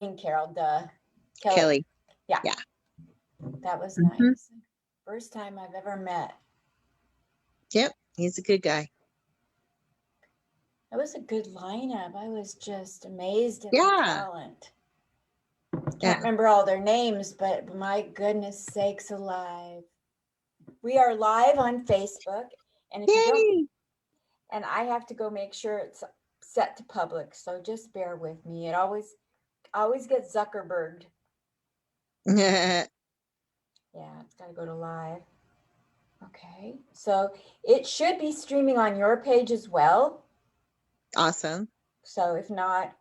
Carol, duh. Kelly. Yeah. Yeah. That was Mm-hmm. nice. First time I've ever met. Yep. He's a good guy. It was a good lineup. I was just amazed at the Yeah. talent. Yeah. Can't remember all their names, but my goodness sakes alive. We are live on Facebook. And if you don't, Yay. and I have to go make sure it's set to public. So just bear with me. It always gets Zuckerberged. Yeah, it's got to go to live. Okay. So it should be streaming on your page as well. Awesome. So if not,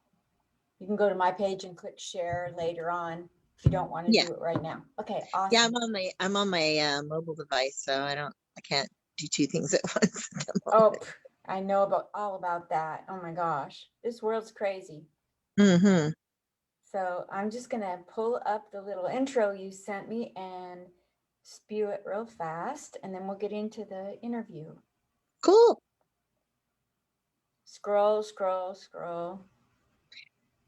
you can go to my page and click share later on if you don't want to Yeah. do it right now. Okay, Yeah, awesome. I'm on my mobile device, so I can't do two things at once at the Oh, moment. I know all about that. Oh my gosh, this world's crazy. Mm-hmm. So I'm just gonna pull up the little intro you sent me and spew it real fast, and then we'll get into the interview. Cool. Scroll, scroll, scroll.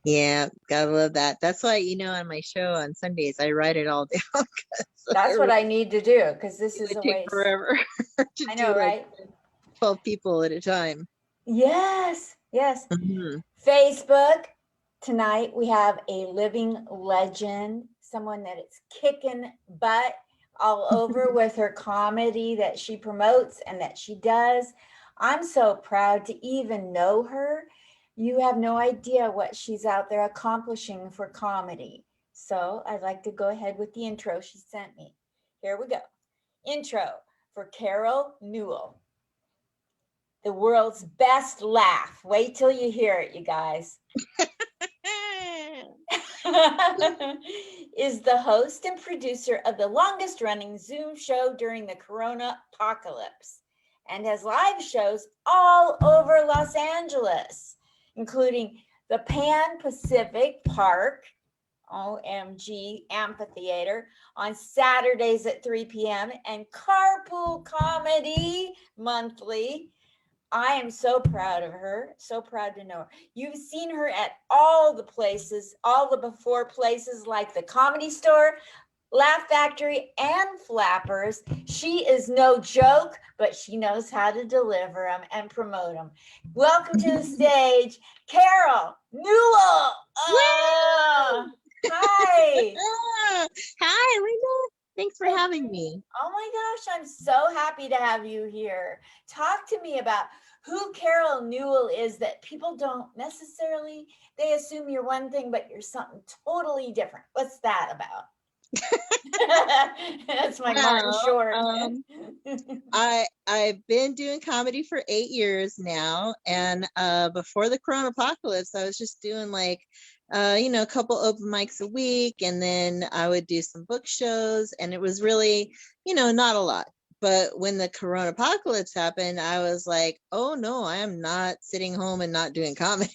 Yeah, gotta love that. That's why, on my show on Sundays, I write it all down. That's what I need to do because this It is would a take waste. forever to I do know, like right? 12 people at a time. Yes, yes. Mm-hmm. Facebook. Tonight we have a living legend, someone that is kicking butt all over with her comedy that she promotes and that she does. I'm so proud to even know her. You have no idea what she's out there accomplishing for comedy. So I'd like to go ahead with the intro she sent me. Here we go. Intro for Carol Newell, the world's best laugh. Wait till you hear it, you guys. Is the host and producer of the longest running Zoom show during the Corona apocalypse and has live shows all over Los Angeles, including the Pan Pacific Park, OMG Amphitheater, on Saturdays at 3 p.m. and Carpool Comedy Monthly. I am so proud of her, so proud to know her. You've seen her at all the places, all the before places like the Comedy Store, Laugh Factory, and Flappers. She is no joke, but she knows how to deliver them and promote them. Welcome to the stage, Carol Newell. Hi. Hi, Linda. Thanks for having me. Oh my gosh, I'm so happy to have you here. Talk to me about who Carol Newell is that people don't necessarily, they assume you're one thing, but you're something totally different. What's that about? That's my Martin Short. I've been doing comedy for 8 years now, and before the Corona apocalypse, I was just doing like a couple open mics a week, and then I would do some book shows, and it was really not a lot. But when the Corona apocalypse happened, I was like, oh no, I am not sitting home and not doing comedy.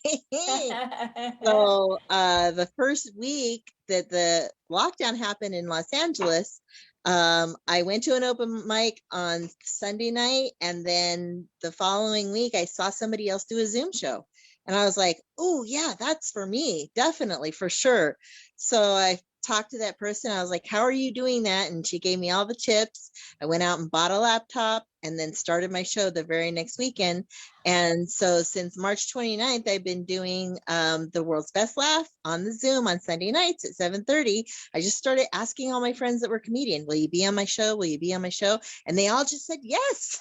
So the first week that the lockdown happened in Los Angeles, I went to an open mic on Sunday night, and then the following week I saw somebody else do a Zoom show, and I was like, oh yeah, that's for me, definitely, for sure. So I talked to that person. I was like, how are you doing that? And she gave me all the tips. I went out and bought a laptop and then started my show the very next weekend. And so since March 29th, I've been doing the world's best laugh on the Zoom on Sunday nights at 7:30. I just started asking all my friends that were comedian, will you be on my show? Will you be on my show? And they all just said yes.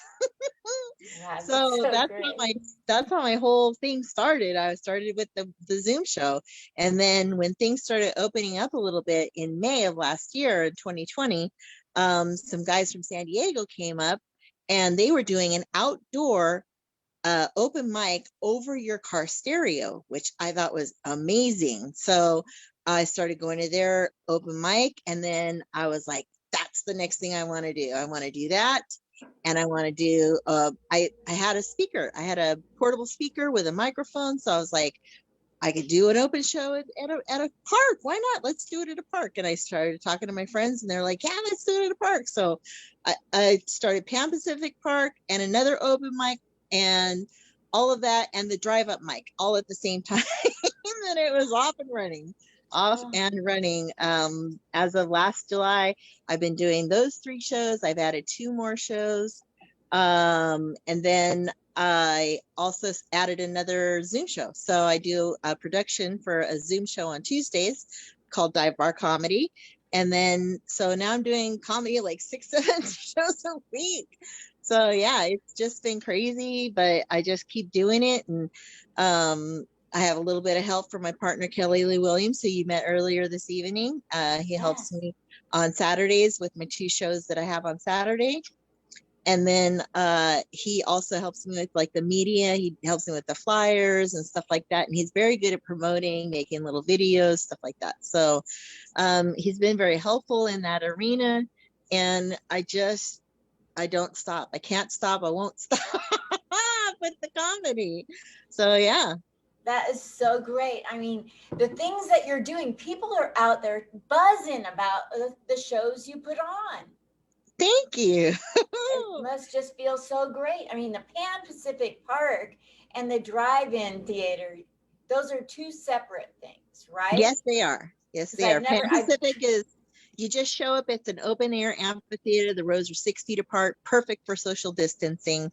So that's how my whole thing started. I started with the Zoom show. And then when things started opening up a little bit in May of last year, in 2020, some guys from San Diego came up, and they were doing an outdoor open mic over your car stereo, which I thought was amazing. So I started going to their open mic, and then I was like, that's the next thing I want to do. I want to do that. And I want to do, I had a speaker. I had a portable speaker with a microphone. So I was like, I could do an open show at a park. Why not? Let's do it at a park. And I started talking to my friends, and they're like, yeah, let's do it at a park. So I started Pan Pacific Park and another open mic and all of that, and the drive up mic all at the same time. And then it was off and running. off Oh, and running. As of last July, I've been doing those 3 shows. I've added 2 more shows. And then I also added another Zoom show. So I do a production for a Zoom show on Tuesdays called Dive Bar Comedy. And then, so now I'm doing comedy like 6, 7 shows a week. So yeah, it's just been crazy, but I just keep doing it. And I have a little bit of help from my partner, Kelly Lee Williams, who you met earlier this evening. He helps yes. me on Saturdays with my 2 shows that I have on Saturday. And then he also helps me with like the media. He helps me with the flyers and stuff like that. And he's very good at promoting, making little videos, stuff like that. So he's been very helpful in that arena. And I don't stop. I can't stop. I won't stop with the comedy. So yeah. That is so great. I mean, the things that you're doing, people are out there buzzing about the shows you put on. Thank you. It must just feel so great. I mean, the Pan Pacific Park and the drive-in theater, those are 2 separate things, right? Yes, they are. Yes, Because they are. I've Pan never, Pacific is, you just show up. It's an open air amphitheater. The rows are 6 feet apart, perfect for social distancing.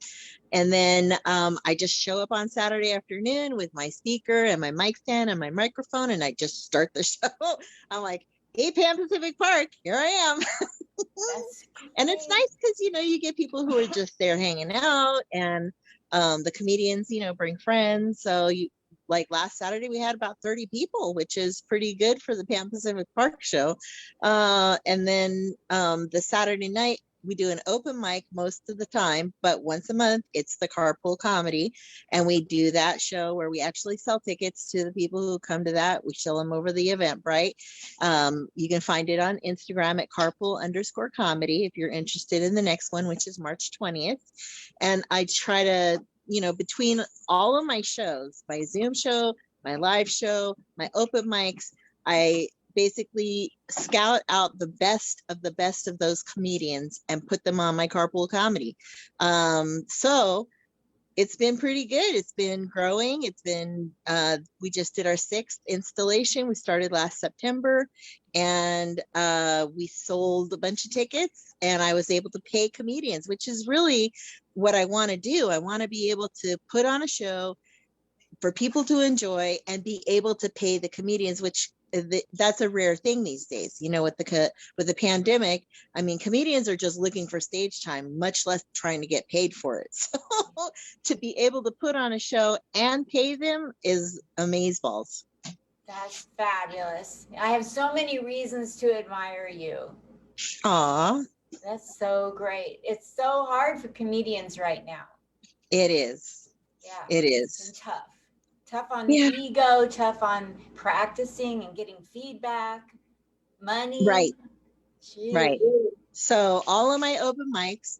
And then I just show up on Saturday afternoon with my speaker and my mic stand and my microphone, and I just start the show. I'm like, hey, Pan Pacific Park, here I am. that's And it's great. nice because, you know, you get people who are just there hanging out, and the comedians, you know, bring friends. So you, like last Saturday, we had about 30 people, which is pretty good for the Pan Pacific Park show. And then the Saturday night, we do an open mic most of the time, but once a month, it's the Carpool Comedy. And we do that show where we actually sell tickets to the people who come to that. We show them over the Eventbrite. You can find it on Instagram at carpool_comedy if you're interested in the next one, which is March 20th. And I try to, you know, between all of my shows, my Zoom show, my live show, my open mics, I basically scout out the best of those comedians and put them on my Carpool Comedy. So it's been pretty good. It's been growing. It's been, we just did our 6th installation. We started last September, and we sold a bunch of tickets, and I was able to pay comedians, which is really what I want to do. I want to be able to put on a show for people to enjoy and be able to pay the comedians, which that's a rare thing these days, you know, with the pandemic. I mean, comedians are just looking for stage time, much less trying to get paid for it. So to be able to put on a show and pay them is amazeballs. That's fabulous. I have so many reasons to admire you. Aw, That's so great. It's so hard for comedians right now. it is. Yeah. It It's is. been tough. Tough on Yeah. ego, tough on practicing and getting feedback, money. Right. Gee. Right. So all of my open mics,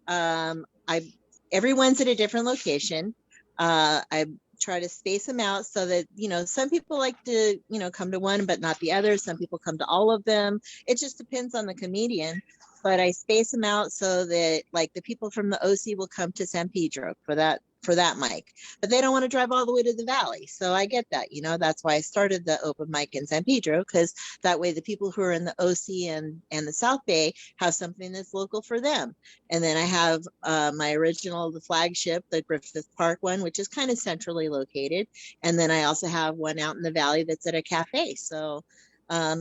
everyone's at a different location. I try to space them out so that, you know, some people like to, you know, come to one, but not the other. Some people come to all of them. It just depends on the comedian. But I space them out so that, like, the people from the OC will come to San Pedro for that mic, but they don't want to drive all the way to the Valley. So I get that, you know, that's why I started the open mic in San Pedro, because that way the people who are in the OC and the South Bay have something that's local for them. And then I have my original, the flagship, the Griffith Park one, which is kind of centrally located. And then I also have one out in the Valley that's at a cafe. So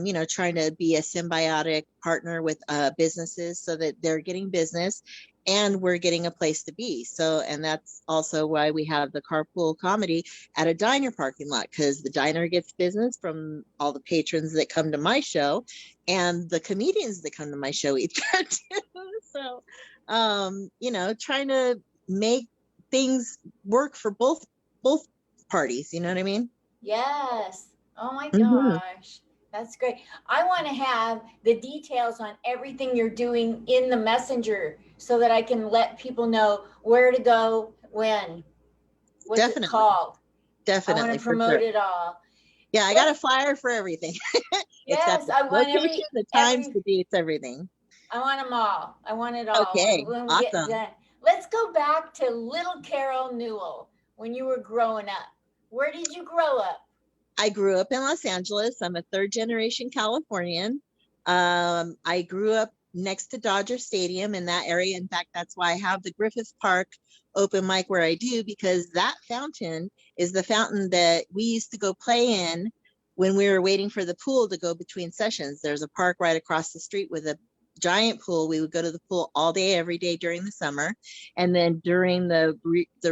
you know, trying to be a symbiotic partner with businesses so that they're getting business and we're getting a place to be. So, and that's also why we have the Carpool Comedy at a diner parking lot, because the diner gets business from all the patrons that come to my show, and the comedians that come to my show eat there too. So, you know, trying to make things work for both parties. You know what I mean? Yes. Oh my Mm-hmm. gosh. That's great. I want to have the details on everything you're doing in the messenger so that I can let people know where to go, when. What's Definitely. it called? Definitely. I want to promote it all. Yeah, I got a flyer for everything. It's got Yes, the I want location, the times, every the dates, everything. I want them all. I want it all Okay, when we get awesome. done. Let's go back to little Carol Newell when you were growing up. Where did you grow up? I grew up in Los Angeles. I'm a third generation Californian. I grew up next to Dodger Stadium in that area. In fact, that's why I have the Griffith Park open mic where I do, because that fountain is the fountain that we used to go play in when we were waiting for the pool to go between sessions. There's a park right across the street with a giant pool. We would go to the pool all day, every day during the summer. And then during the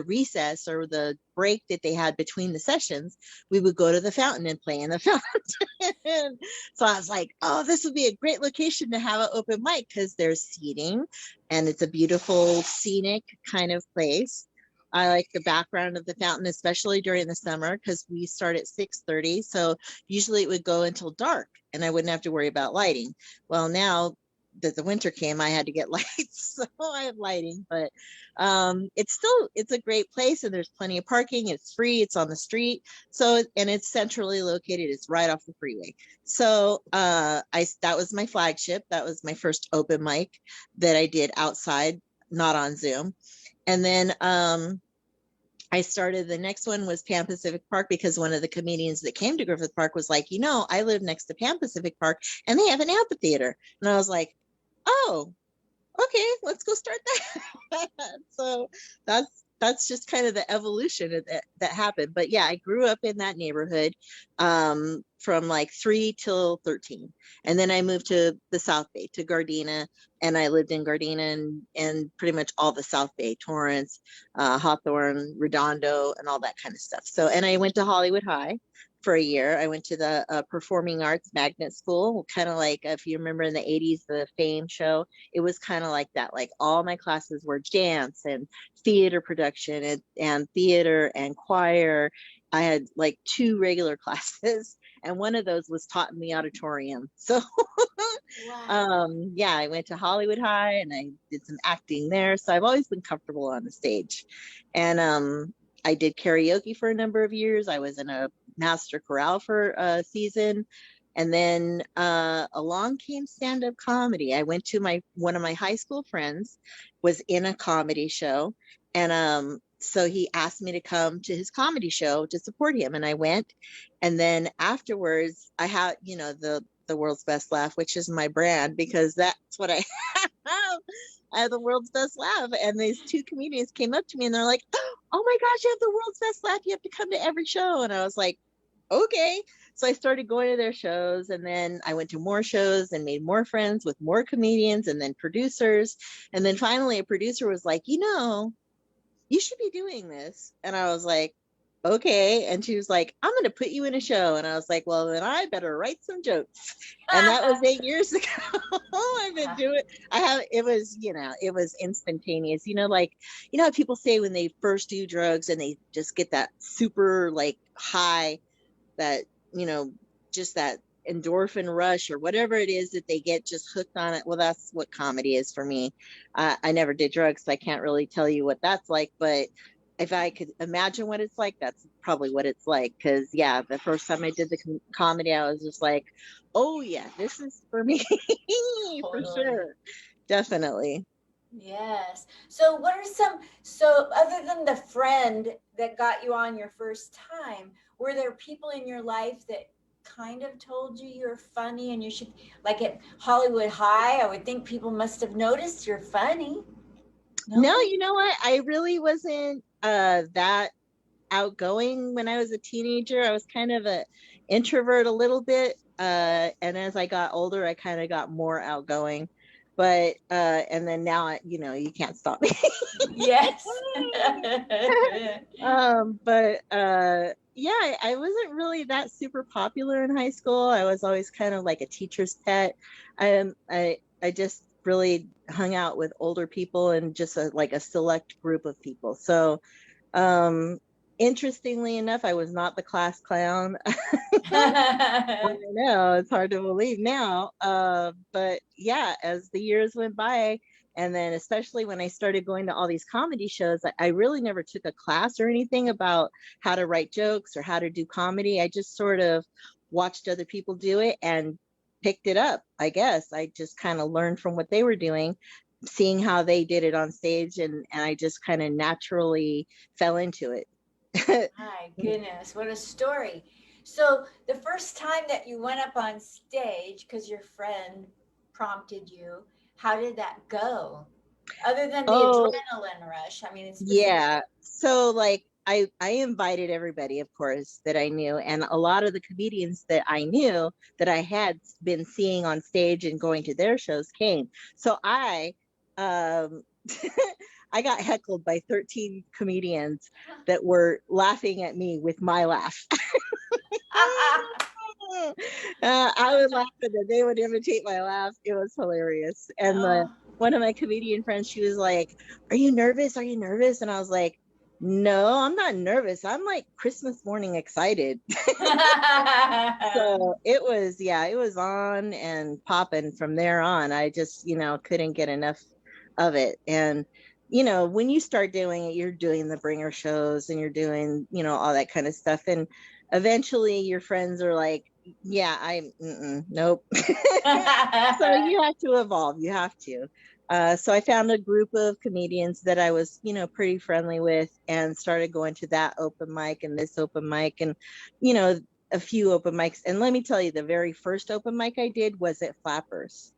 recess or the break that they had between the sessions, we would go to the fountain and play in the fountain. So I was like, oh, this would be a great location to have an open mic because there's seating and it's a beautiful scenic kind of place. I like the background of the fountain, especially during the summer, because we start at 6:30. So usually it would go until dark and I wouldn't have to worry about lighting. Well, now that the winter came, I had to get lights, so I have lighting, but it's a great place and there's plenty of parking. It's free, it's on the street, so, and it's centrally located, it's right off the freeway. So that was my flagship. That was my first open mic that I did outside, not on Zoom. And then I started, the next one was Pan Pacific Park, because one of the comedians that came to Griffith Park was like, I live next to Pan Pacific Park and they have an amphitheater. And I was like, oh, okay, let's go start that. So that's just kind of the evolution of that happened. But yeah, I grew up in that neighborhood from like 3 till 13. And then I moved to the South Bay, to Gardena, and I lived in Gardena and pretty much all the South Bay, Torrance, Hawthorne, Redondo, and all that kind of stuff. So, and I went to Hollywood High for a year. I went to the Performing Arts Magnet School, kind of like, if you remember in the 80s, the Fame show, it was kind of like that. Like all my classes were dance and theater production and theater and choir. I had like 2 regular classes, and one of those was taught in the auditorium. So Wow. yeah, I went to Hollywood High and I did some acting there. So I've always been comfortable on the stage. And I did karaoke for a number of years. I was in a master chorale for a season. And then along came stand-up comedy. I went to one of my high school friends was in a comedy show. And so he asked me to come to his comedy show to support him. And I went. And then afterwards, I had, the world's best laugh, which is my brand, because that's what I have. I have the world's best laugh. And these 2 comedians came up to me and they're like, oh my gosh, you have the world's best laugh. You have to come to every show. And I was like, okay. So I started going to their shows, and then I went to more shows and made more friends with more comedians and then producers. And then finally a producer was like, you should be doing this. And I was like, okay. And she was like, I'm going to put you in a show. And I was like, well, then I better write some jokes. And that was 8 years ago. I've been doing, it was instantaneous, like, how people say when they first do drugs and they just get that super like high, that, just that endorphin rush or whatever it is that they get just hooked on it. Well, that's what comedy is for me. I never did drugs, so I can't really tell you what that's like, but if I could imagine what it's like, that's probably what it's like. Because yeah, the first time I did the comedy, I was just like, oh yeah, this is for me. For sure. Definitely. Yes. So so other than the friend that got you on your first time, were there people in your life that kind of told you you're funny and you should, like at Hollywood High, I would think people must have noticed you're funny. No, you know what? I really wasn't that outgoing when I was a teenager. I was kind of an introvert a little bit. And as I got older, I kind of got more outgoing. But and then now, you can't stop me. Yes. But yeah, I wasn't really that super popular in high school. I was always kind of like a teacher's pet. I just really hung out with older people and just like a select group of people. So interestingly enough, I was not the class clown. I know, it's hard to believe now. But yeah, as the years went by, and then especially when I started going to all these comedy shows, I really never took a class or anything about how to write jokes or how to do comedy. I just sort of watched other people do it and picked it up. I guess I just kind of learned from what they were doing, seeing how they did it on stage, and I just kind of naturally fell into it. My goodness, what a story. So the first time that you went up on stage, because your friend prompted you, how did that go? Other than the Oh, adrenaline rush, I mean, it's specific. yeah. So like I invited everybody, of course, that I knew, and a lot of the comedians that I knew that I had been seeing on stage and going to their shows came. So I um I got heckled by 13 comedians that were laughing at me with my laugh. I would laugh and then they would imitate my laugh. It was hilarious. And Oh. one of my comedian friends, she was like, "Are you nervous? Are you nervous?" And I was like, "No, I'm not nervous. I'm like Christmas morning excited." So it was, yeah, it was on and popping from there on. I just, couldn't get enough of it. And, when you start doing it, you're doing the bringer shows and you're doing, all that kind of stuff. And eventually your friends are like, yeah, nope. So you have to evolve. You have to. So I found a group of comedians that I was, pretty friendly with and started going to that open mic and this open mic and, you know, a few open mics. And let me tell you, the very first open mic I did was at Flappers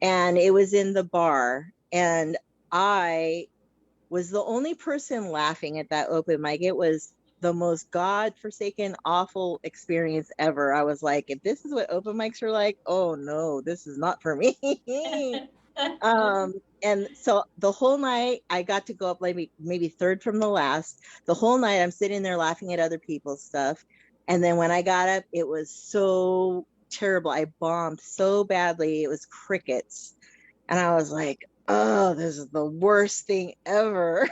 and it was in the bar. And I was the only person laughing at that open mic. It was the most god-forsaken, awful experience ever. I was like, if this is what open mics are like, oh no, this is not for me. And so the whole night I got to go up like maybe third from the last. The whole night I'm sitting there laughing at other people's stuff. And then when I got up, it was so terrible. I bombed so badly. It was crickets. And I was like, oh, this is the worst thing ever.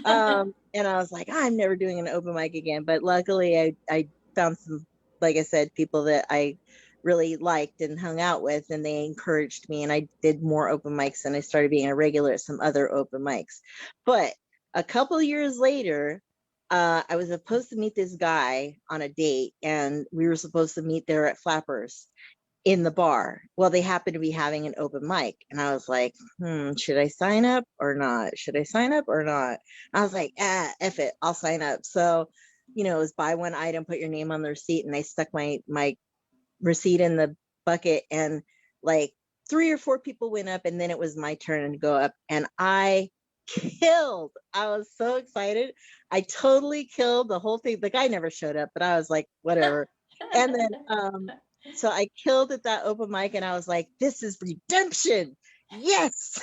And I was like, I'm never doing an open mic again. But luckily I found some, like I said, people that I really liked and hung out with, and they encouraged me, and I did more open mics, and I started being a regular at some other open mics. But a couple years later, I was supposed to meet this guy on a date, and we were supposed to meet there at Flappers in the bar. Well, they happened to be having an open mic. And I was like, should I sign up or not? Should I sign up or not? I was like, F it, I'll sign up. So, it was buy one item, put your name on the receipt. And I stuck my receipt in the bucket, and like 3 or 4 people went up, and then it was my turn to go up. And I killed. I was so excited. I totally killed the whole thing. The guy never showed up, but I was like, whatever. And then so I killed at that open mic, and I was like, this is redemption. Yes.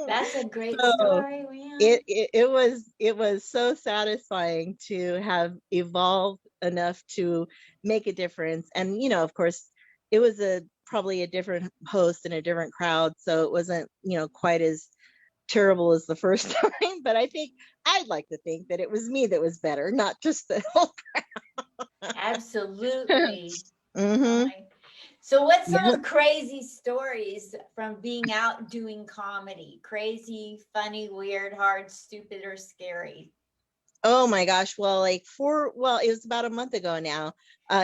That's a great So story, man. it was so satisfying to have evolved enough to make a difference. And of course, it was probably a different host and a different crowd, so it wasn't quite as terrible as the first time. But I'd like to think that it was me that was better, not just the whole Absolutely. mm-hmm. So what's some Yep. of crazy stories from being out doing comedy? Crazy, funny, weird, hard, stupid, or scary? Oh my gosh. Well, it was about a month ago now.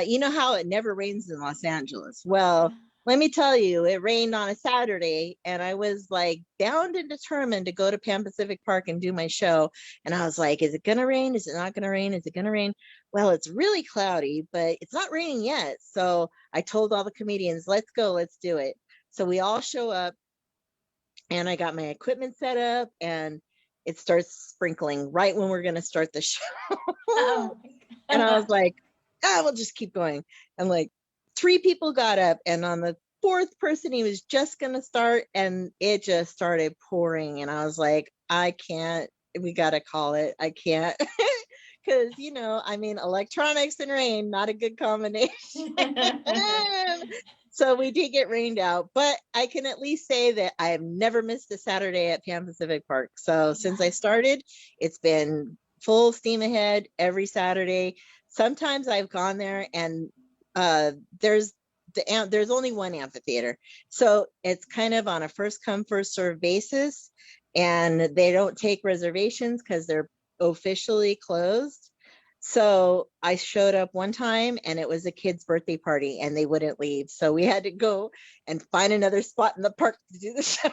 You know how it never rains in Los Angeles? Well, let me tell you, it rained on a Saturday, and I was like bound and determined to go to Pan Pacific Park and do my show. And I was like, is it going to rain? Is it not going to rain? Is it going to rain? Well, it's really cloudy, but it's not raining yet. So I told all the comedians, let's go, let's do it. So we all show up, and I got my equipment set up, and it starts sprinkling right when we're going to start the show. Oh And I was like, we'll just keep going. And like 3 people got up, and on the 4th person, he was just going to start, and it just started pouring. And I was like, I can't, we got to call it. I can't. Because, electronics and rain, not a good combination. So we did get rained out, but I can at least say that I have never missed a Saturday at Pan Pacific Park. So since I started, it's been full steam ahead every Saturday. Sometimes I've gone there, and there's only one amphitheater, so it's kind of on a first come first serve basis, and they don't take reservations because they're officially closed. So I showed up one time, and it was a kid's birthday party, and they wouldn't leave. So we had to go and find another spot in the park to do the show.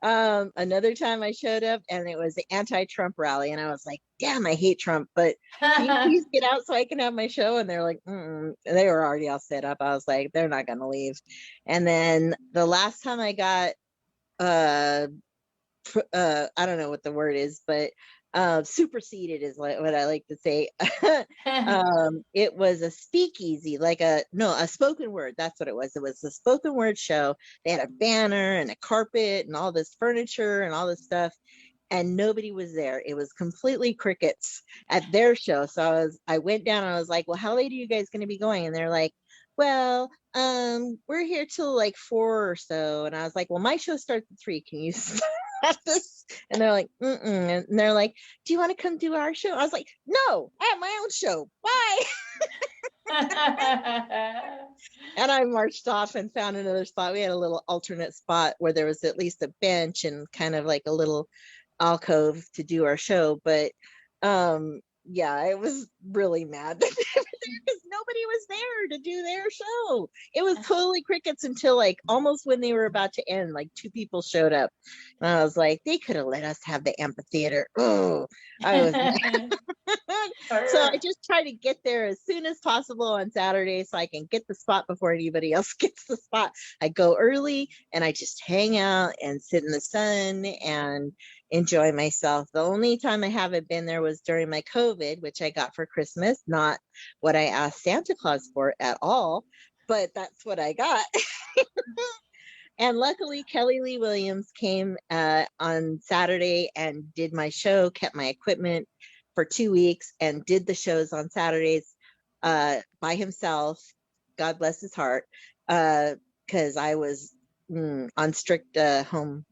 Another time I showed up and it was the anti-Trump rally, and I was like, damn, I hate Trump, but can you please get out so I can have my show? And they're like, mm-mm. And they were already all set up. I was like, they're not gonna leave. And then the last time I got uh I don't know what the word is, but superseded is like what I like to say. It was a speakeasy, like a spoken word. That's what it was. It was a spoken word show. They had a banner and a carpet and all this furniture and all this stuff, and nobody was there. It was completely crickets at their show. So I went down and I was like, well, how late are you guys going to be going? And they're like, well, we're here till like 4 or so. And I was like, well, my show starts at 3. Can you stop this? And they're like, mm-mm. And they're like, do you want to come do our show? I was like, no, I have my own show. Bye. And I marched off and found another spot. We had a little alternate spot where there was at least a bench and kind of like a little alcove to do our show. But yeah, I was really mad because nobody was there to do their show. It was totally crickets until like almost when they were about to end, like 2 people showed up. And I was like, they could have let us have the amphitheater. Oh, I was mad. So I just try to get there as soon as possible on Saturday so I can get the spot before anybody else gets the spot. I go early and I just hang out and sit in the sun and enjoy myself. The only time I haven't been there was during my COVID, which I got for Christmas, not what I asked Santa Claus for at all, but that's what I got. And luckily, Kelly Lee Williams came on Saturday and did my show, kept my equipment for 2 weeks, and did the shows on Saturdays by himself. God bless his heart, because I was on strict home.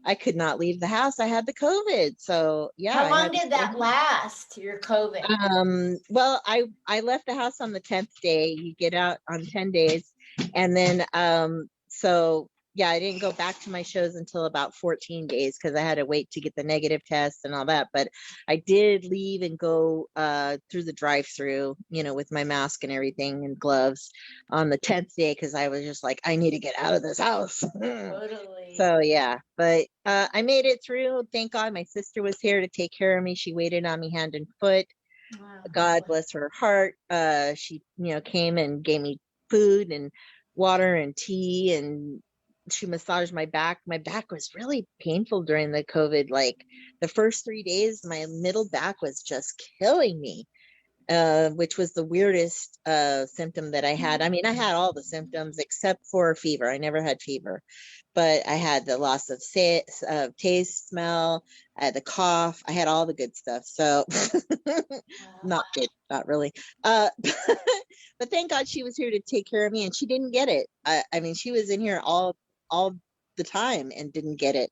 I could not leave the house. I had the COVID. So yeah. How long did that last, your COVID? Well, I left the house on the 10th day. You get out on 10 days. And then so yeah, I didn't go back to my shows until about 14 days because I had to wait to get the negative test and all that. But I did leave and go through the drive-through, with my mask and everything and gloves on the 10th day because I was just like, I need to get out of this house. Totally. So yeah, but I made it through. Thank God my sister was here to take care of me. She waited on me hand and foot. Wow. God bless her heart. She, came and gave me food and water and tea, and she massaged my back. My back was really painful during the COVID. Like the first 3 days, my middle back was just killing me, which was the weirdest symptom that I had. I mean, I had all the symptoms except for fever. I never had fever, but I had the loss of taste, smell, I had the cough. I had all the good stuff. So not good, not really. But thank God she was here to take care of me, and she didn't get it. I mean, she was in here all the time and didn't get it.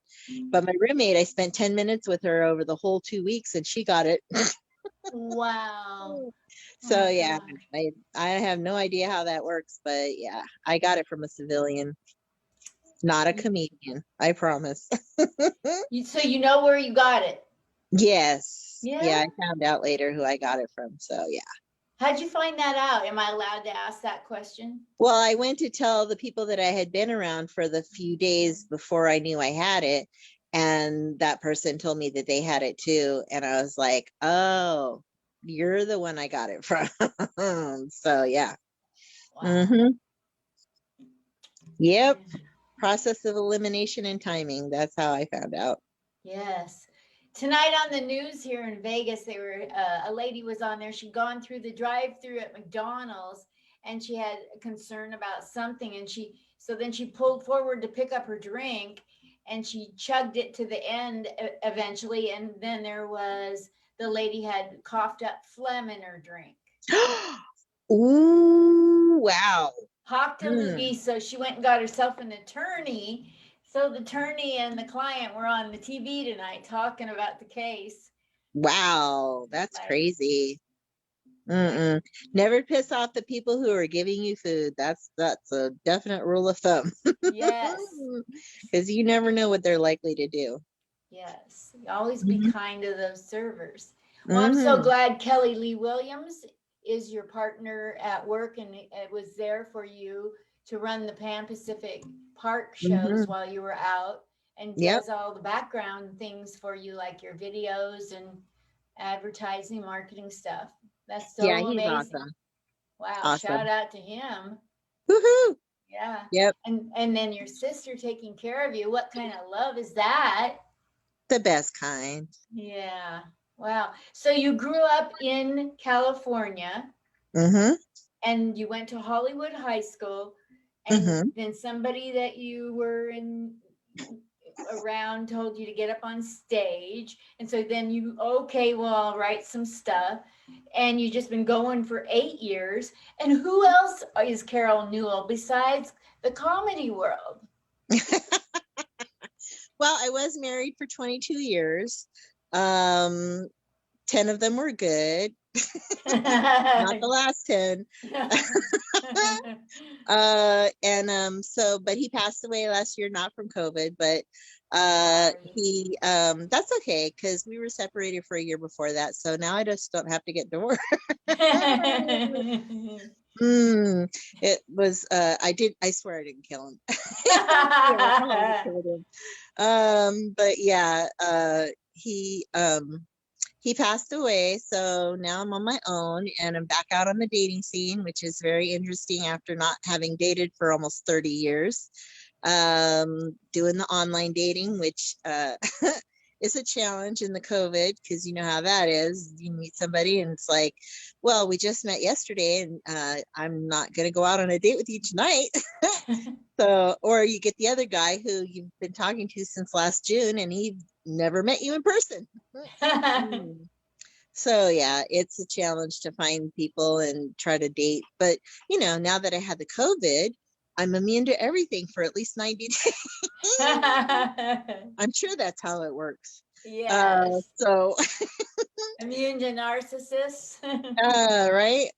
But my roommate, I spent 10 minutes with her over the whole 2 weeks, and she got it. Wow. So yeah, I have no idea how that works, but yeah, I got it from a civilian, not a comedian, I promise. So you know where you got it? Yes. Yeah. Yeah, I found out later who I got it from. So yeah. How'd you find that out? Am I allowed to ask that question? Well, I went to tell the people that I had been around for the few days before I knew I had it. And that person told me that they had it too. And I was like, oh, you're the one I got it from. So yeah. Wow. Mm-hmm. Yep. Process of elimination and timing. That's how I found out. Yes. Tonight on the news here in Vegas, they were a lady was on there. She'd gone through the drive-through at McDonald's, and she had a concern about something, and then she pulled forward to pick up her drink, and she chugged it to the end eventually, and then the lady had coughed up phlegm in her drink. Ooh, wow. Hocked a loogie, so she went and got herself an attorney. So the attorney and the client were on the TV tonight talking about the case. Wow, that's crazy. Never piss off the people who are giving you food. That's a definite rule of thumb. Yes. Because you never know what they're likely to do. Yes. Always be kind to those servers. Well, I'm so glad Kelly Lee Williams is your partner at work, and it was there for you to run the Pan Pacific Park shows while you were out. and Yep. does all the background things for you, like your videos and advertising, marketing stuff. That's Yeah, so he's amazing. awesome. Wow, shout Awesome. out to him. Woohoo. Yeah. Yep. And then your sister taking care of you. What kind of love is that? The best kind. Yeah. Wow. So you grew up in California Mm-hmm. and you went to Hollywood High School, and Mm-hmm. then somebody that you were in around told you to get up on stage, and so then you, okay, well, I'll write some stuff, and you just been going for 8 years. And who else is Carol Newell besides the comedy world? Well, I was married for 22 years. 10 of them were good, not the last 10. But he passed away last year, not from COVID, but he that's okay because we were separated for a year before that. So now I just don't have to get divorced. It was I swear I didn't kill him. But yeah, he passed away, so now I'm on my own and I'm back out on the dating scene, which is very interesting after not having dated for almost 30 years. Doing the online dating, which is a challenge in the COVID, because you know how that is. You meet somebody and it's like, well, we just met yesterday and I'm not going to go out on a date with you tonight. So, or you get the other guy who you've been talking to since last June and he never met you in person. So yeah, it's a challenge to find people and try to date. But you know, now that I had the COVID, I'm immune to everything for at least 90 days. I'm sure that's how it works. Yes. So Immune to narcissists. right.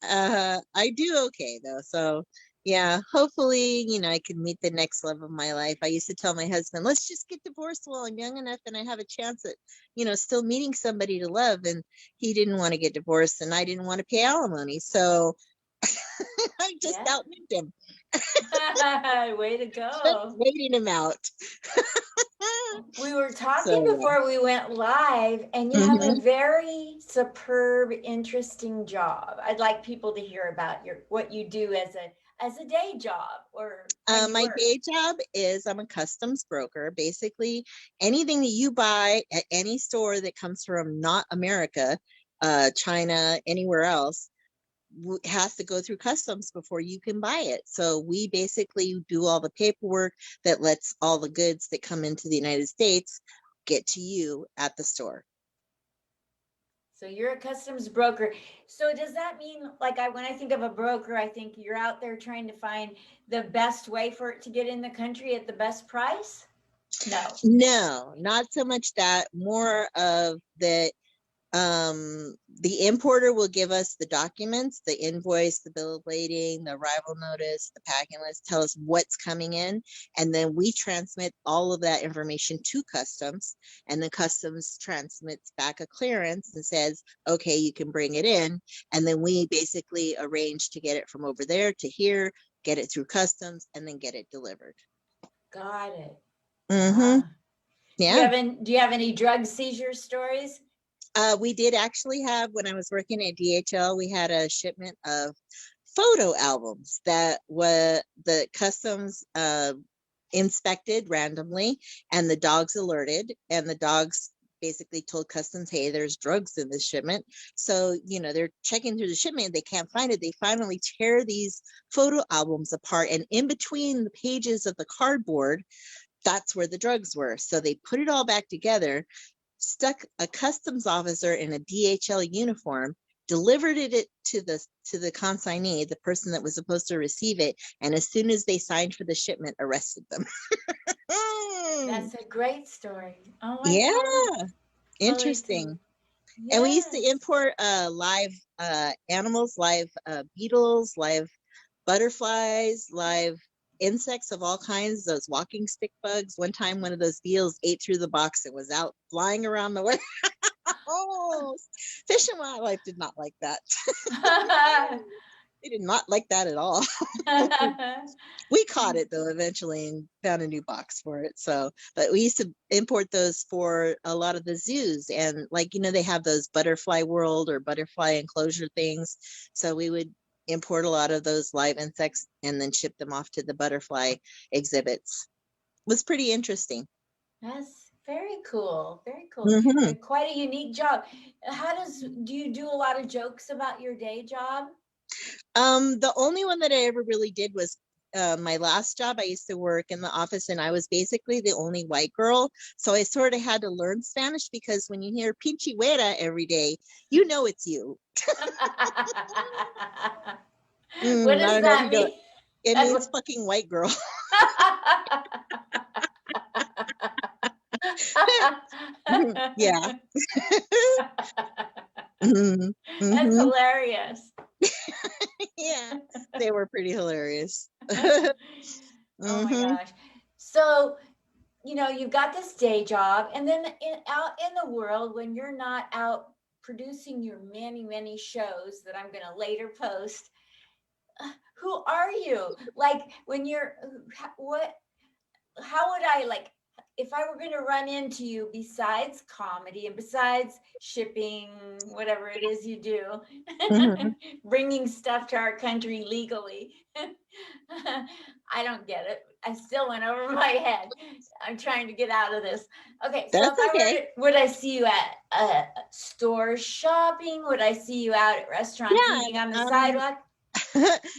I do okay though. So yeah, hopefully, you know, I can meet the next love of my life. I used to tell my husband, let's just get divorced while I'm young enough and I have a chance at, you know, still meeting somebody to love. And he didn't want to get divorced and I didn't want to pay alimony. So I just Yeah. outlived him. Way to Just go. waiting him out. We were talking So before we went live, and you have a very superb, interesting job. I'd like people to hear about what you do as a day job or when you my work. day job is I'm a customs broker. Basically, anything that you buy at any store that comes from not America, China, anywhere else, has to go through customs before you can buy it. So we basically do all the paperwork that lets all the goods that come into the United States get to you at the store. So you're a customs broker. So does that mean, like, when I think of a broker, I think you're out there trying to find the best way for it to get in the country at the best price? No, not so much that. More of that. The importer will give us the documents, the invoice, the bill of lading, the arrival notice, the packing list, tell us what's coming in, and then we transmit all of that information to customs, and the customs transmits back a clearance and says, okay, you can bring it in, and then we basically arrange to get it from over there to here, get it through customs, and then get it delivered. Got it. Yeah. Do you have any drug seizure stories? We did actually have, when I was working at DHL, we had a shipment of photo albums that were the customs inspected randomly, and the dogs alerted, and the dogs basically told customs, hey, there's drugs in this shipment. So, you know, they're checking through the shipment, they can't find it. They finally tear these photo albums apart, and in between the pages of the cardboard, that's where the drugs were. So they put it all back together, stuck a customs officer in a DHL uniform, delivered it to the consignee, the person that was supposed to receive it, and as soon as they signed for the shipment, arrested them. That's a great story. Oh my God. Interesting. Yes. And we used to import live animals, live beetles, live butterflies, live insects of all kinds, those walking stick bugs. One time, one of those beetles ate through the box and was out flying around the way. Oh, Fish and Wildlife did not like that. They did not like that at all. We caught it though eventually and found a new box for it. So, but we used to import those for a lot of the zoos, and like, they have those butterfly world or butterfly enclosure things. So we would import a lot of those live insects and then ship them off to the butterfly exhibits. It was pretty interesting. That's very cool. Very cool. Hmm. Quite a unique job. Do you do a lot of jokes about your day job? The only one that I ever really did was my last job. I used to work in the office and I was basically the only white girl. So I sort of had to learn Spanish because when you hear pinche güera every day, you know it's you. What I does don't know if that you know. mean? It means fucking white girl. Yeah. Mhm. That's Mhm. hilarious. Yeah, they were pretty hilarious. Oh my Mhm. gosh. So, you've got this day job, and then out in the world, when you're not out producing your many, many shows that I'm going to later post, who are you? Like, when you're, what, how would I, like, if I were going to run into you besides comedy and besides shipping, whatever it is you do, Mhm. bringing stuff to our country legally? I don't get it. I still went over my head. I'm trying to get out of this. Okay, so if That's I were okay. to, would I see you at store shopping? Would I see you out at restaurants Yeah. eating on the Um, sidewalk?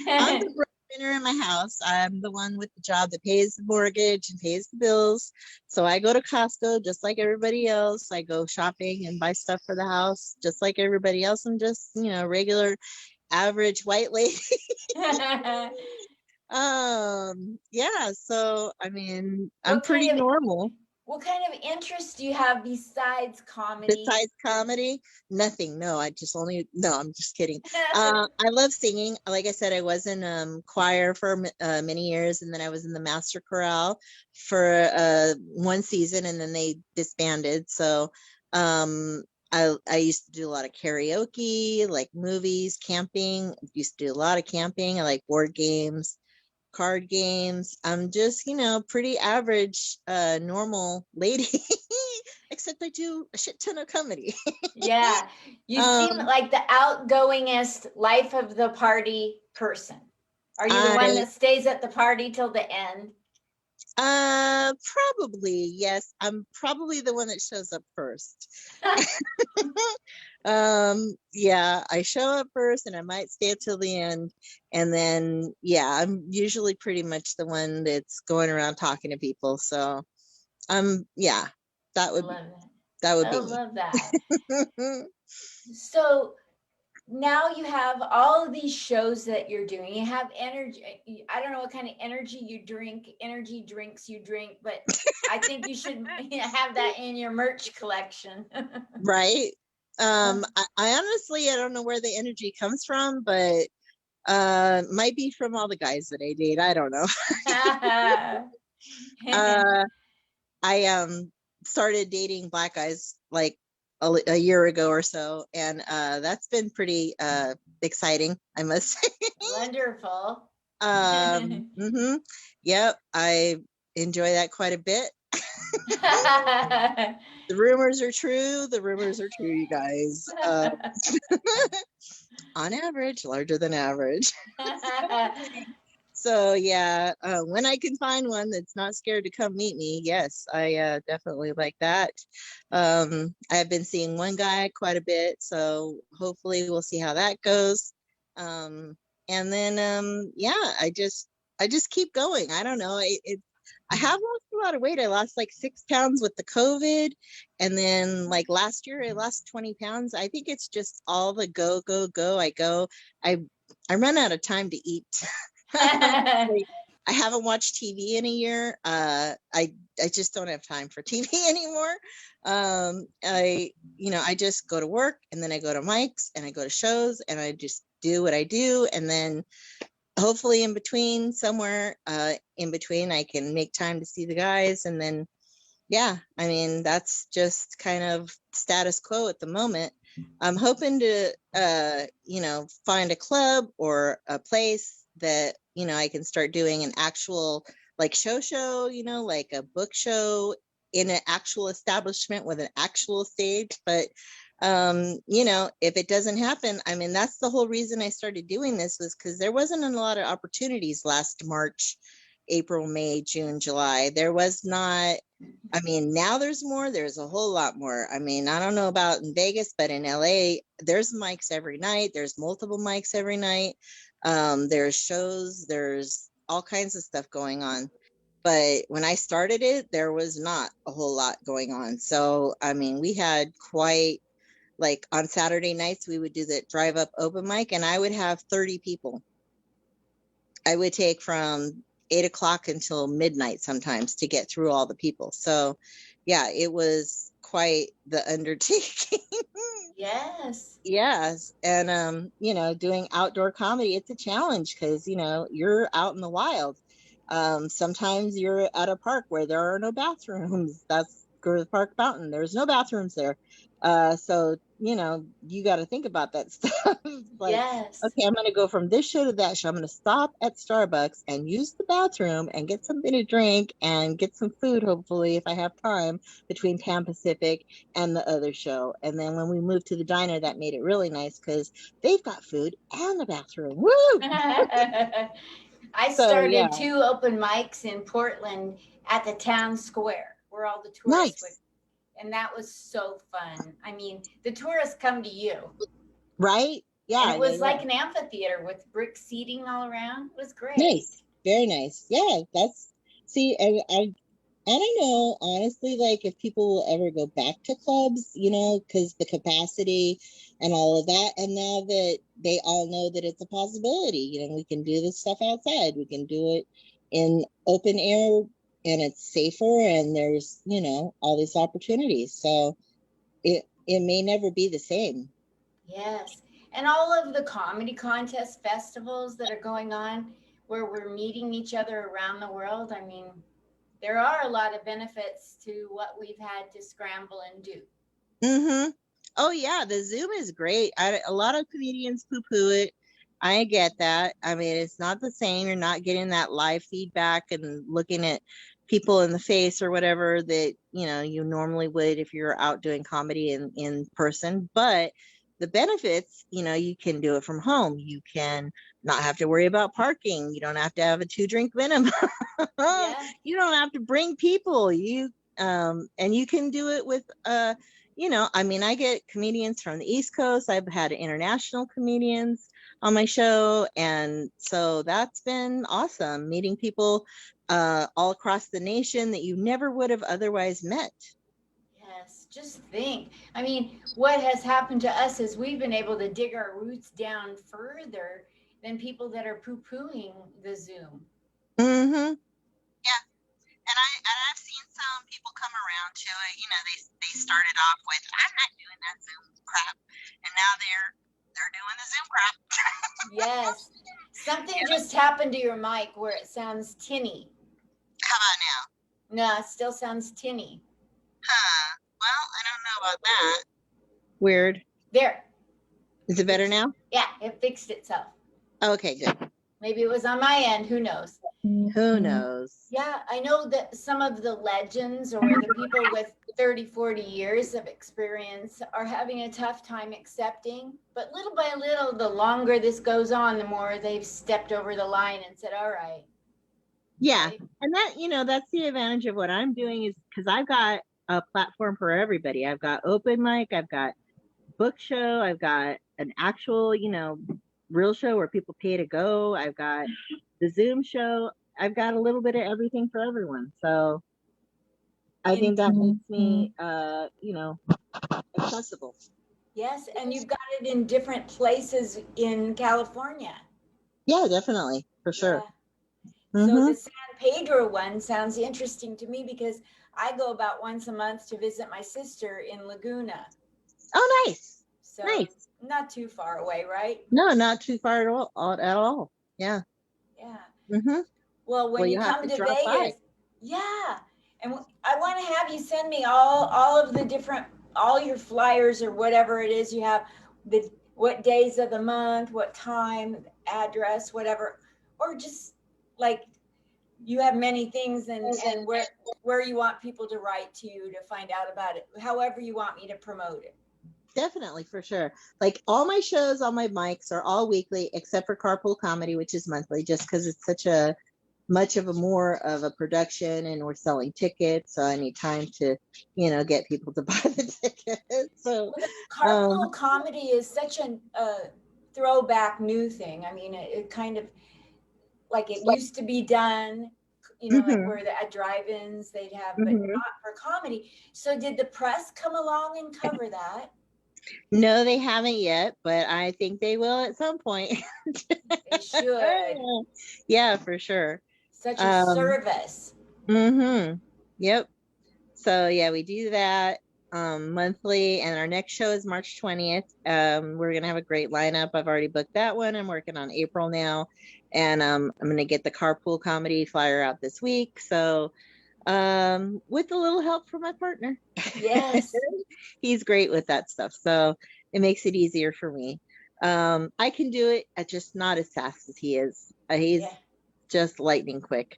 I'm the breadwinner in my house. I'm the one with the job that pays the mortgage and pays the bills. So I go to Costco just like everybody else. I go shopping and buy stuff for the house just like everybody else. I'm just, regular average white lady. Yeah, so I mean, I'm what pretty kind of normal. what kind of interest do you have besides comedy? Besides comedy, nothing. No, no, I'm just kidding. I love singing. Like I said, I was in choir for many years, and then I was in the master chorale for one season, and then they disbanded. So um, I used to do a lot of karaoke, like movies, camping. Used to do a lot of camping. I like board games, card games. I'm just, pretty average, normal lady, except I do a shit ton of comedy. Yeah, you seem um, like the outgoingest life of the party person. Are you the one I that stays at the party till the end? probably yes. I'm probably the one that shows up first. Yeah, I show up first and I might stay up till the end. And then, yeah, I'm usually pretty much the one that's going around talking to people. So, yeah, that I would love that. that would I be me. love that. So now you have all of these shows that you're doing. You have energy. I don't know what kind of energy drinks you drink, but I think you should have that in your merch collection. Right. I honestly, I don't know where the energy comes from, but might be from all the guys that I date. I don't know. uh I started dating black guys like a year ago or so, and that's been pretty exciting, I must say. Wonderful. Mhm. Yep, I enjoy that quite a bit. The rumors are true. The rumors are true, you guys. On average, larger than average. So yeah, when I can find one that's not scared to come meet me, yes, I definitely like that. I've been seeing one guy quite a bit, so hopefully we'll see how that goes. And then yeah, I just keep going. I don't know. I have lost a lot of weight. I lost like 6 pounds with the COVID, and then like last year I lost 20 pounds. I think it's just all the go go go. I I run out of time to eat. Honestly, I haven't watched TV in a year. I just don't have time for TV anymore. I just go to work and then I go to mics and I go to shows and I just do what I do, and then hopefully in between somewhere in between I can make time to see the guys, and then yeah, I mean that's just kind of status quo at the moment. I'm hoping to, find a club or a place that, I can start doing an actual like show, like a book show in an actual establishment with an actual stage. But, if it doesn't happen, I mean, that's the whole reason I started doing this, was because there wasn't a lot of opportunities last March, April, May, June, July. There was not. I mean, now there's more, there's a whole lot more. I mean, I don't know about in Vegas, but in LA, there's mics every night. There's multiple mics every night. There's shows, there's all kinds of stuff going on. But when I started it, there was not a whole lot going on. So, I mean, we had quite, like on Saturday nights, we would do the drive up open mic and I would have 30 people. I would take from 8 o'clock until midnight sometimes to get through all the people. So yeah, it was quite the undertaking. Yes. Yes. And doing outdoor comedy, it's a challenge because you're out in the wild. Sometimes you're at a park where there are no bathrooms. That's Grove Park Mountain. There's no bathrooms there. So you got to think about that stuff. Like, Yes. okay, I'm going to go from this show to that show. I'm going to stop at Starbucks and use the bathroom and get something to drink and get some food, hopefully, if I have time, between Pan Pacific and the other show. And then when we moved to the diner, that made it really nice because they've got food and the bathroom. Woo! I So, started yeah. 2 open mics in Portland at the town square where all the tourists would, Nice. and that was so fun. I mean, the tourists come to you. Right? Yeah. And it was yeah. like an amphitheater with brick seating all around. It was great. Nice. Very nice. Yeah, I don't know, honestly, like if people will ever go back to clubs, because the capacity and all of that. And now that they all know that it's a possibility, we can do this stuff outside. We can do it in open air and it's safer and there's, all these opportunities. So it may never be the same. Yes. And all of the comedy contest festivals that are going on where we're meeting each other around the world. I mean, there are a lot of benefits to what we've had to scramble and do. Mm-hmm. Oh yeah, the Zoom is great. A lot of comedians poo-poo it. I get that. I mean, it's not the same. You're not getting that live feedback and looking at people in the face or whatever that you normally would if you're out doing comedy in person. But the benefits, you can do it from home. You can not have to worry about parking. You don't have to have a 2-drink minimum. Yeah. You don't have to bring people. And you can do it with I mean, I get comedians from the East Coast. I've had international comedians on my show. And so that's been awesome, meeting people all across the nation that you never would have otherwise met. Yes, just think. I mean, what has happened to us is we've been able to dig our roots down further than people that are poo-pooing the Zoom. Mm-hmm. Yeah. And I've seen some people come around to it. They started off with, I'm not doing that Zoom crap. And now they're doing the Zoom crap. Yes. Something just happened to your mic where it sounds tinny. How about now? No, it still sounds tinny. Huh. Well, I don't know about that. Weird. There. Is it better now? Yeah, it fixed itself. Okay, good. Maybe it was on my end. Who knows? Who knows? Yeah, I know that some of the legends or the people with 30, 40 years of experience are having a tough time accepting. But little by little, the longer this goes on, the more they've stepped over the line and said, all right. Yeah. Right? And that, that's the advantage of what I'm doing, is because I've got a platform for everybody. I've got open mic, I've got book show, I've got an actual, real show where people pay to go. I've got the Zoom show. I've got a little bit of everything for everyone. So I think that makes me, accessible. Yes, and you've got it in different places in California. Yeah, definitely, for sure. Yeah. So the San Pedro one sounds interesting to me because I go about once a month to visit my sister in Laguna. Oh, nice. So nice. Not too far away, right? No, not too far at all. Yeah. Yeah. Mm-hmm. Well, when you come to Vegas, yeah. And I want to have you send me all of the different all your flyers or whatever it is you have, what days of the month, what time, address, whatever, or just like you have many things and where you want people to write to you to find out about it, however you want me to promote it. Definitely, for sure. Like all my shows, all my mics are all weekly, except for Carpool Comedy, which is monthly, just because it's such a much of a more of a production and we're selling tickets. So I need time to, get people to buy the tickets. So Well, the Carpool Comedy is such a throwback new thing. I mean, it kind of like it used to be done, like mhm, where at drive-ins they'd have, but mhm. not for comedy. So did the press come along and cover that? No, they haven't yet, but I think they will at some point. They should. Yeah, for sure. Such a Um, service. Yep. So yeah, we do that monthly, and our next show is March 20th. We're gonna have a great lineup. I've already booked that one. I'm working on April now, and I'm gonna get the Carpool Comedy flyer out this week. So with a little help from my partner. Yes. He's great with that stuff, so it makes it easier for me. I can do it, just not as fast as he is. He's Yeah. just lightning quick.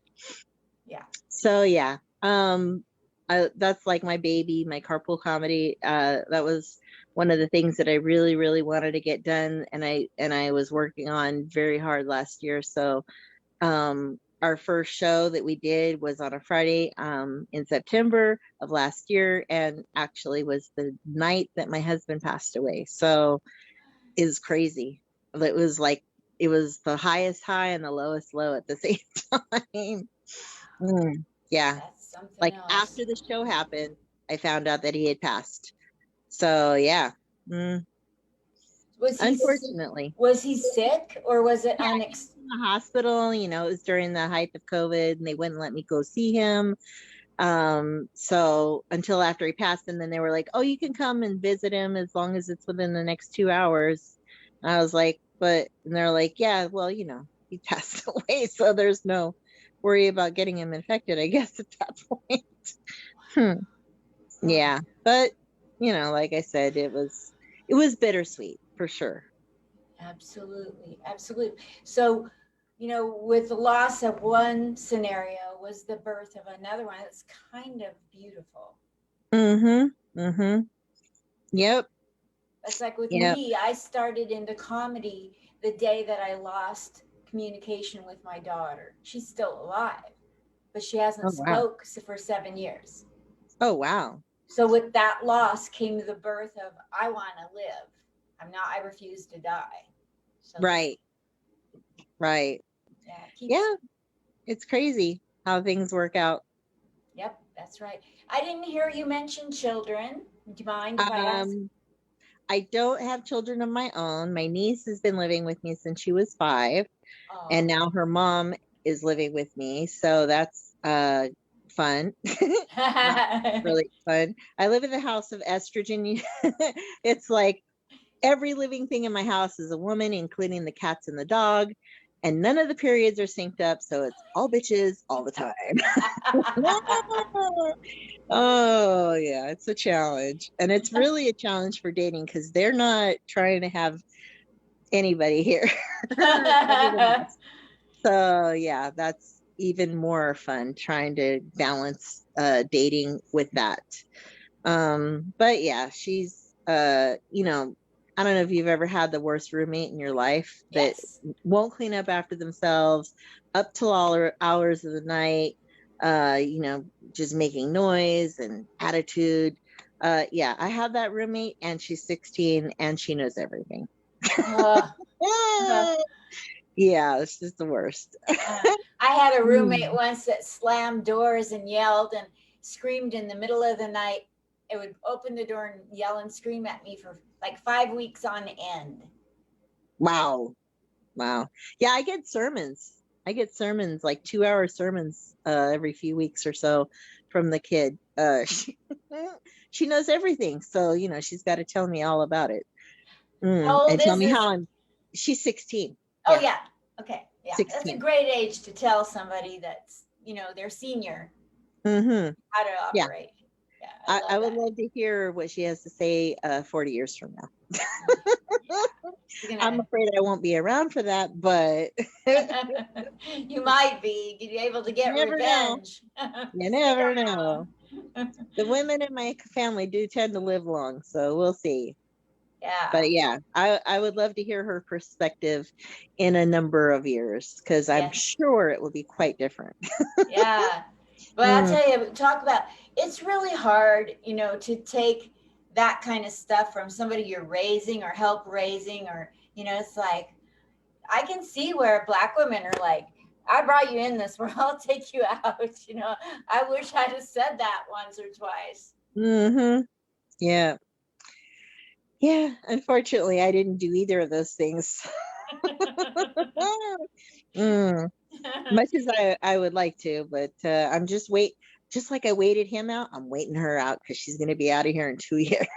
Yeah. So yeah, that's like my baby, my Carpool Comedy. That was one of the things that I really, really wanted to get done, and I was working on very hard last year. So our first show that we did was on a Friday in September of last year, and actually was the night that my husband passed away. So it was crazy. It was like it was the highest high and the lowest low at the same time. Yeah. That's something Like else. after the show happened, I found out that he had passed. So yeah. Was he Unfortunately. was he sick or was it Yeah, he was in the hospital, it was during the height of COVID and they wouldn't let me go see him. So until after he passed, and then they were like, oh, you can come and visit him as long as it's within the next 2 hours. And I was like, and they're like, yeah, well, he passed away, so there's no worry about getting him infected, I guess, at that point. Yeah, but like I said, it was bittersweet for sure. Absolutely, absolutely. So, with the loss of one scenario was the birth of another one. It's kind of beautiful. Yep. It's like with Yep. me, I started into comedy the day that I lost communication with my daughter. She's still alive, but she hasn't Oh wow. spoke for 7 years. Oh wow. So with that loss came the birth of I want to live. I refuse to die. So Right. Right. Yeah, it's crazy how things work out. Yep, that's right. I didn't hear you mention children. Do you mind if I ask? I don't have children of my own. My niece has been living with me since she was 5, and now her mom is living with me. So that's fun. Not really fun. I live in the house of estrogen. It's like every living thing in my house is a woman, including the cats and the dog. And none of the periods are synced up, so it's all bitches all the time. Oh yeah, it's a challenge, and it's really a challenge for dating because they're not trying to have anybody here. So yeah, that's even more fun trying to balance dating with that. But yeah, she's I don't know if you've ever had the worst roommate in your life that Yes. won't clean up after themselves up till all hours of the night, just making noise and attitude. Yeah, I have that roommate and she's 16 and she knows everything. Yeah, it's just the worst. I had a roommate once that slammed doors and yelled and screamed in the middle of the night. It would open the door and yell and scream at me for like 5 weeks on end. Wow. Yeah, I get sermons. Like 2-hour sermons every few weeks or so from the kid. She knows everything, so she's got to tell me all about it. And tell me how she's 16. Oh yeah. Okay. Yeah. 16. That's a great age to tell somebody that's, their senior how to operate. Yeah. I love I would that. love to hear what she has to say 40 years from now. Yeah. She's I'm gonna afraid I won't be around for that, but you might be able to get never know. revenge. You Stick never around. know. The women in my family do tend to live long, so we'll see. Yeah. But yeah, I would love to hear her perspective in a number of years because I'm Yes. sure it will be quite different. Yeah. But I'll Mm, tell you, talk about it's really hard, to take that kind of stuff from somebody you're raising or help raising, or, it's like, I can see where Black women are like, I brought you in this world, I'll take you out. I wish I'd have said that once or twice. hmm Yeah. Yeah. Unfortunately, I didn't do either of those things. Mm, much as I would like to, but I'm just like I waited him out, I'm waiting her out because she's going to be out of here in 2 years.